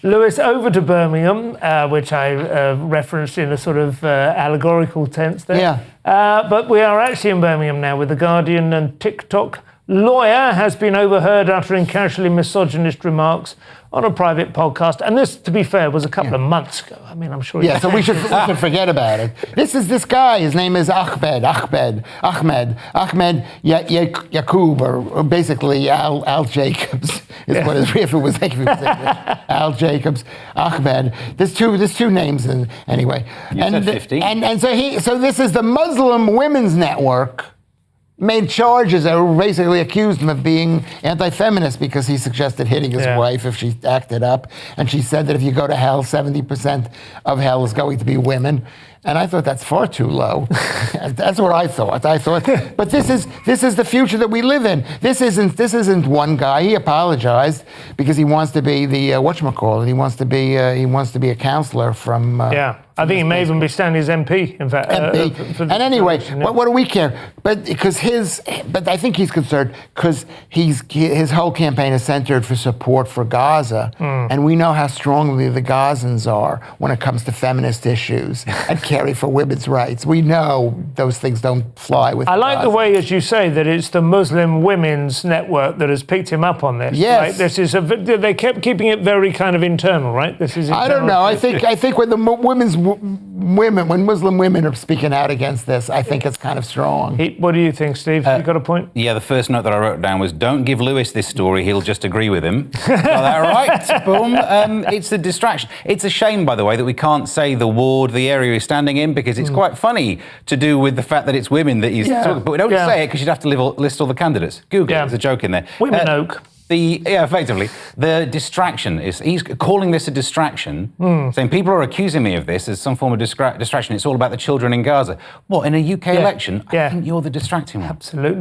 Lewis, over to Birmingham, which I referenced in a sort of allegorical tense there. Yeah. But we are actually in Birmingham now with The Guardian, and TikTok lawyer has been overheard uttering casually misogynist remarks on a private podcast. And this, to be fair, was a couple of months ago. I mean, I'm sure... Yeah, so we should forget about it. This guy, his name is Ahmed Yaqub, or basically Al Jacobs, is what his if it was English. Al Jacobs, Ahmed. There's two names anyway. You said 50. And so this is the Muslim Women's Network made charges that basically accused him of being anti-feminist because he suggested hitting his wife if she acted up. And she said that if you go to hell, 70% of hell is going to be women. And I thought that's far too low. That's what I thought. But this is the future that we live in. This isn't one guy. He apologized because he wants to be the whatchamacallit. He wants to be a counselor from. I think he may even be standing as MP, in fact. MP. And anyway, what do we care? But I think he's concerned because his whole campaign is centered for support for Gaza, and we know how strongly the Gazans are when it comes to feminist issues and carry for women's rights. We know those things don't fly with. I like the way, as you say, that it's the Muslim Women's Network that has picked him up on this. Yes, right? This is they kept keeping it very kind of internal, right? This is. I don't know. I think when when Muslim women are speaking out against this, I think it's kind of strong. What do you think, Steve? You got a point? Yeah, the first note that I wrote down was, don't give Lewis this story, he'll just agree with him. Got that right? Boom. It's a distraction. It's a shame, by the way, that we can't say the ward, the area he's standing in, because it's quite funny to do with the fact that it's women that he's talking. But we don't say it because you'd have to list all the candidates. Google it, there's a joke in there. Women Oak. Effectively, the distraction is, he's calling this a distraction, saying people are accusing me of this as some form of distraction. It's all about the children in Gaza. What, in a UK election? I think you're the distracting one. Absolutely.